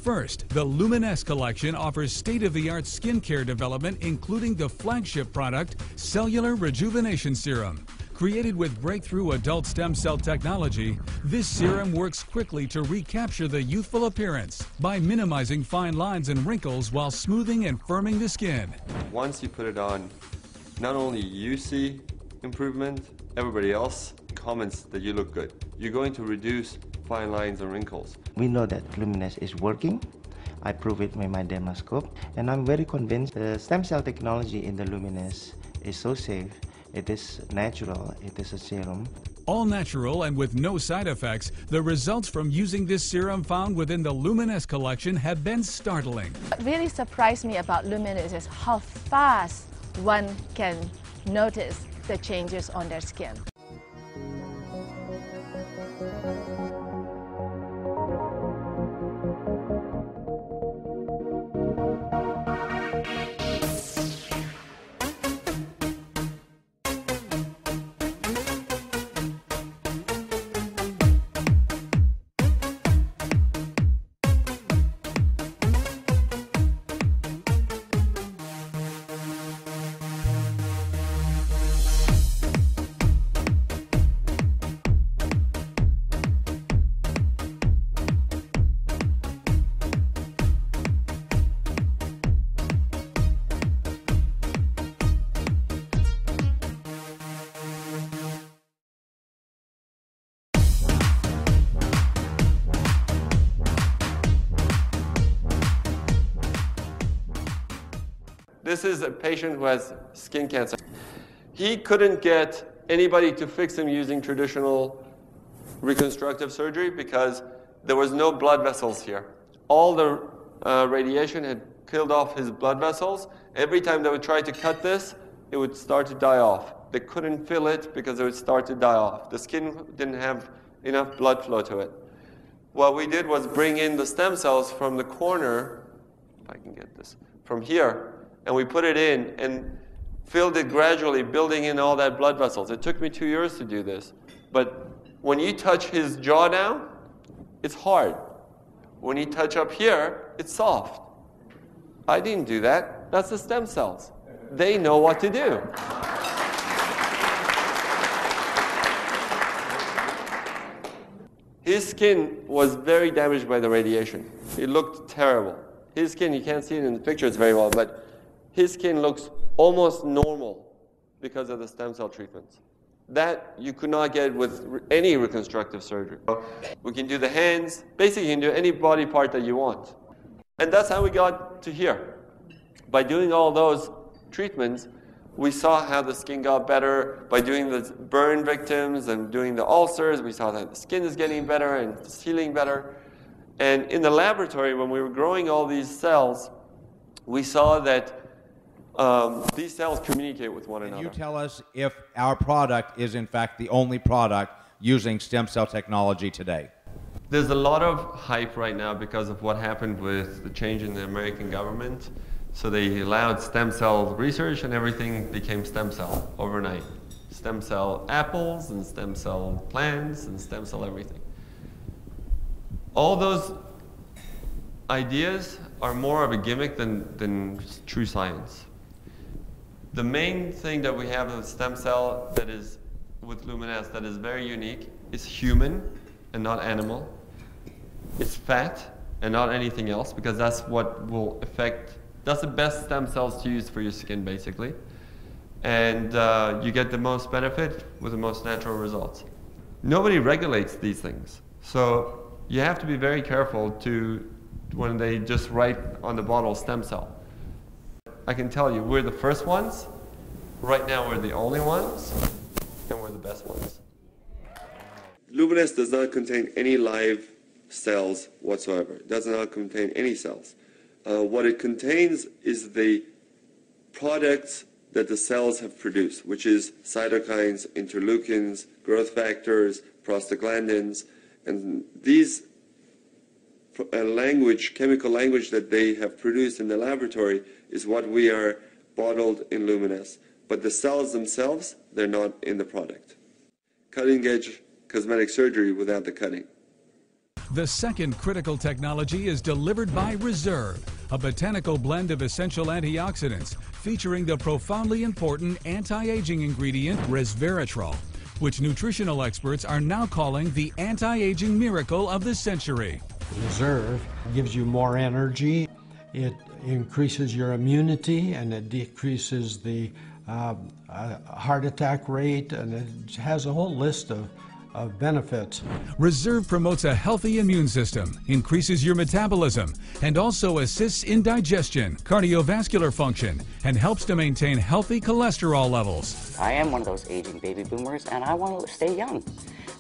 First, the Luminesce collection offers state-of-the-art skincare development, including the flagship product, Cellular Rejuvenation Serum. Created with breakthrough adult stem cell technology, this serum works quickly to recapture the youthful appearance by minimizing fine lines and wrinkles while smoothing and firming the skin. Once you put it on, not only you see improvement, everybody else comments that you look good. You're going to reduce fine lines and wrinkles. We know that Luminesce is working. I prove it with my dermoscope, and I'm very convinced the stem cell technology in the Luminesce is so safe. It is natural, it is a serum. All natural and with no side effects, the results from using this serum found within the Luminesce collection have been startling. What really surprised me about Luminesce is how fast one can notice the changes on their skin. This is a patient who has skin cancer. He couldn't get anybody to fix him using traditional reconstructive surgery because there was no blood vessels here. All the radiation had killed off his blood vessels. Every time they would try to cut this, it would start to die off. They couldn't fill it because it would start to die off. The skin didn't have enough blood flow to it. What we did was bring in the stem cells from the corner, if I can get this, from here, and we put it in and filled it gradually, building in all that blood vessels. It took me 2 years to do this. But when you touch his jaw now, it's hard. When you touch up here, it's soft. I didn't do that. That's the stem cells. They know what to do. His skin was very damaged by the radiation. It looked terrible. His skin, you can't see it in the pictures very well, but his skin looks almost normal because of the stem cell treatments. That you could not get with any reconstructive surgery. We can do the hands. Basically, you can do any body part that you want. And that's how we got to here. By doing all those treatments, we saw how the skin got better. By doing the burn victims and doing the ulcers, we saw that the skin is getting better and it's healing better. And in the laboratory, when we were growing all these cells, we saw that these cells communicate with one another. Can you tell us if our product is in fact the only product using stem cell technology today? There's a lot of hype right now because of what happened with the change in the American government. So they allowed stem cell research and everything became stem cell overnight. Stem cell apples and stem cell plants and stem cell everything. All those ideas are more of a gimmick than true science. The main thing that we have with stem cell that is with Luminesce that is very unique is human and not animal. It's fat and not anything else because that's what will affect, that's the best stem cells to use for your skin basically. And you get the most benefit with the most natural results. Nobody regulates these things. So you have to be very careful when they just write on the bottle stem cell. I can tell you, we're the first ones. Right now, we're the only ones, and we're the best ones. Luminesce does not contain any live cells whatsoever. It does not contain any cells. What it contains is the products that the cells have produced, which is cytokines, interleukins, growth factors, prostaglandins, and these chemical language that they have produced in the laboratory is what we are bottled in Luminesce. But the cells themselves, they're not in the product. Cutting edge cosmetic surgery without the cutting. The second critical technology is delivered by Reserve, a botanical blend of essential antioxidants featuring the profoundly important anti-aging ingredient resveratrol, which nutritional experts are now calling the anti-aging miracle of the century. Reserve gives you more energy, it increases your immunity, and it decreases the heart attack rate, and it has a whole list of benefits. Reserve promotes a healthy immune system, increases your metabolism, and also assists in digestion, cardiovascular function, and helps to maintain healthy cholesterol levels. I am one of those aging baby boomers, and I want to stay young.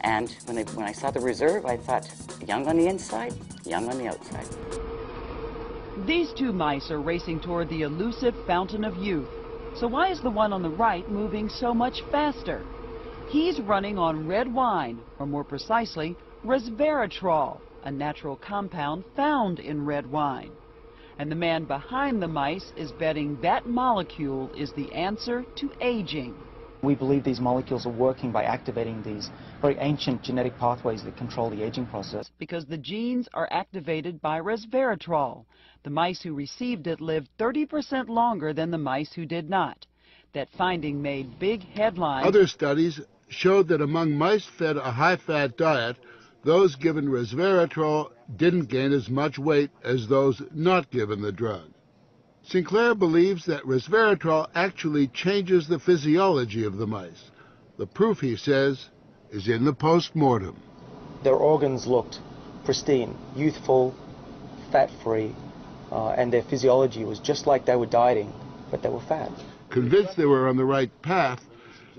And when I saw the Reserve, I thought, young on the inside, young on the outside. These two mice are racing toward the elusive fountain of youth. So why is the one on the right moving so much faster? He's running on red wine, or more precisely, resveratrol, a natural compound found in red wine. And the man behind the mice is betting that molecule is the answer to aging. We believe these molecules are working by activating these very ancient genetic pathways that control the aging process. Because the genes are activated by resveratrol. The mice who received it lived 30% longer than the mice who did not. That finding made big headlines. Other studies showed that among mice fed a high-fat diet, those given resveratrol didn't gain as much weight as those not given the drug. Sinclair believes that resveratrol actually changes the physiology of the mice. The proof, he says, is in the post-mortem. Their organs looked pristine, youthful, fat-free, and their physiology was just like they were dieting, but they were fat. Convinced they were on the right path,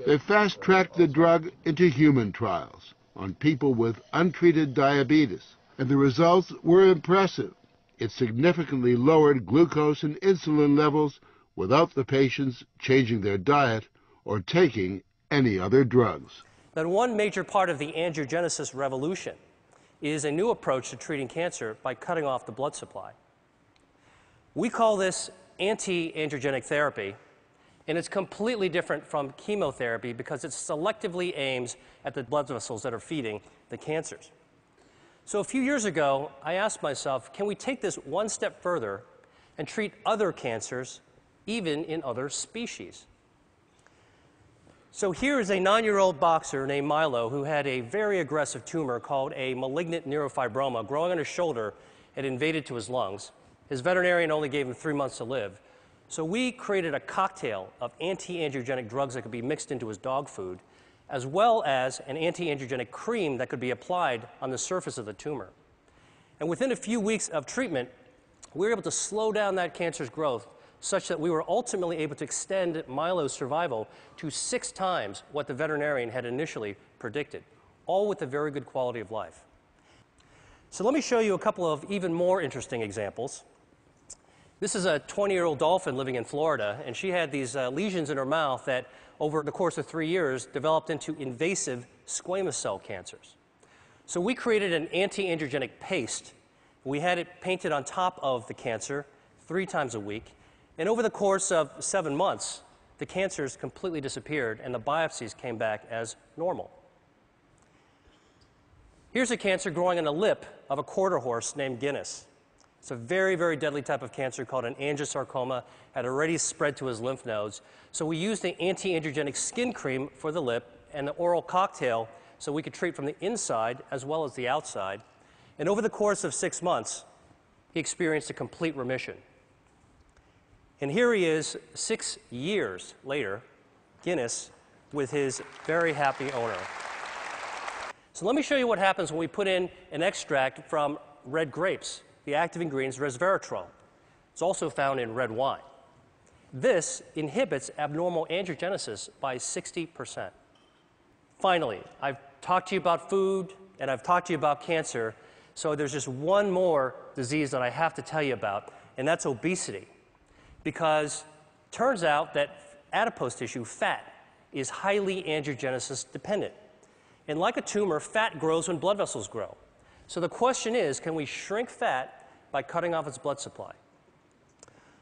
they fast-tracked the drug into human trials on people with untreated diabetes, and the results were impressive. It significantly lowered glucose and insulin levels without the patients changing their diet or taking any other drugs. Now, one major part of the angiogenesis revolution is a new approach to treating cancer by cutting off the blood supply. We call this anti-angiogenic therapy, and it's completely different from chemotherapy because it selectively aims at the blood vessels that are feeding the cancers. So a few years ago, I asked myself, can we take this one step further and treat other cancers, even in other species? So here is a 9-year-old boxer named Milo who had a very aggressive tumor called a malignant neurofibroma growing on his shoulder. It invaded to his lungs. His veterinarian only gave him 3 months to live. So we created a cocktail of anti-angiogenic drugs that could be mixed into his dog food, as well as an anti-angiogenic cream that could be applied on the surface of the tumor. And within a few weeks of treatment, we were able to slow down that cancer's growth such that we were ultimately able to extend Milo's survival to 6 times what the veterinarian had initially predicted, all with a very good quality of life. So let me show you a couple of even more interesting examples. This is a 20-year-old dolphin living in Florida, and she had these lesions in her mouth that, over the course of 3 years, developed into invasive squamous cell cancers. So we created an anti-angiogenic paste. We had it painted on top of the cancer 3 times a week, and over the course of 7 months, the cancers completely disappeared, and the biopsies came back as normal. Here's a cancer growing on the lip of a quarter horse named Guinness. It's a very, very deadly type of cancer called an angiosarcoma, had already spread to his lymph nodes. So we used the anti-angiogenic skin cream for the lip and the oral cocktail so we could treat from the inside as well as the outside. And over the course of 6 months, he experienced a complete remission. And here he is 6 years later, Guinness, with his very happy owner. So let me show you what happens when we put in an extract from red grapes. The active ingredient is resveratrol. It's also found in red wine. This inhibits abnormal angiogenesis by 60%. Finally, I've talked to you about food and I've talked to you about cancer, so there's just one more disease that I have to tell you about, and that's obesity. Because it turns out that adipose tissue, fat, is highly angiogenesis dependent. And like a tumor, fat grows when blood vessels grow. So the question is, can we shrink fat by cutting off its blood supply?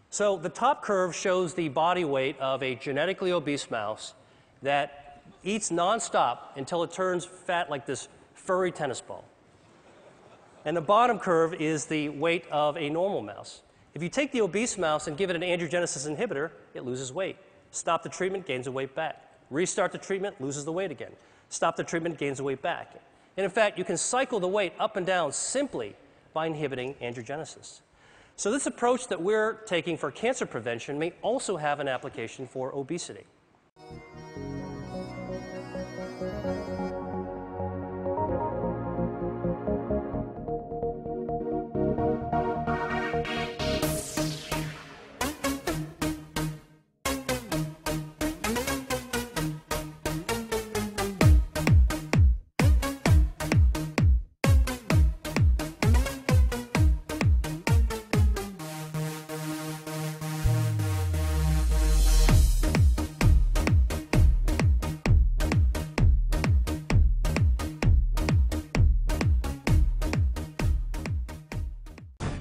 So the top curve shows the body weight of a genetically obese mouse that eats nonstop until it turns fat like this furry tennis ball. And the bottom curve is the weight of a normal mouse. If you take the obese mouse and give it an angiogenesis inhibitor, it loses weight. Stop the treatment, gains the weight back. Restart the treatment, loses the weight again. Stop the treatment, gains the weight back. And in fact, you can cycle the weight up and down simply by inhibiting angiogenesis. So this approach that we're taking for cancer prevention may also have an application for obesity.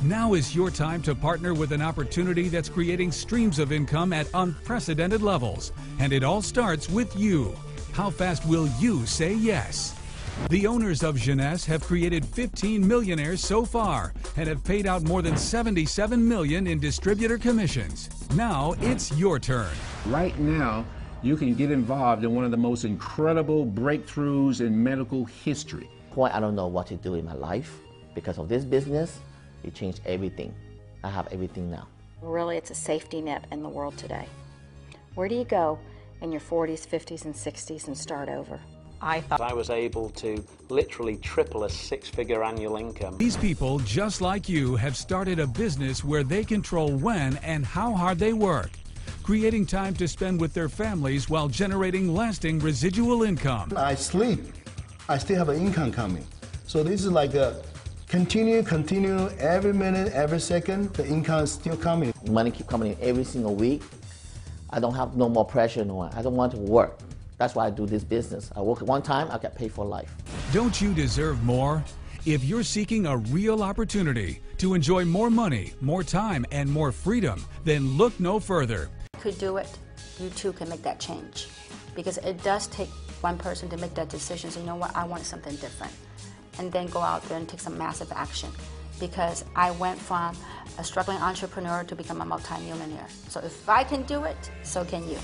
Now is your time to partner with an opportunity that's creating streams of income at unprecedented levels. And it all starts with you. How fast will you say yes? The owners of Jeunesse have created 15 millionaires so far and have paid out more than $77 million in distributor commissions. Now it's your turn. Right now, you can get involved in one of the most incredible breakthroughs in medical history. I don't know what to do in my life. Because of this business, it changed everything. I have everything now. Really, it's a safety net in the world today. Where do you go in your 40s, 50s, and 60s and start over? I thought I was able to literally triple a six-figure annual income. These people, just like you, have started a business where they control when and how hard they work, creating time to spend with their families while generating lasting residual income. I sleep, I still have an income coming. So this is like a continue, every minute, every second, the income is still coming. Money keep coming in every single week. I don't have no more pressure anymore. I don't want to work. That's why I do this business. I work one time, I get paid for life. Don't you deserve more? If you're seeking a real opportunity to enjoy more money, more time, and more freedom, then look no further. You could do it. You too can make that change. Because it does take one person to make that decision. So you know what, I want something different. And then go out there and take some massive action. Because I went from a struggling entrepreneur to become a multi-millionaire. So if I can do it, so can you.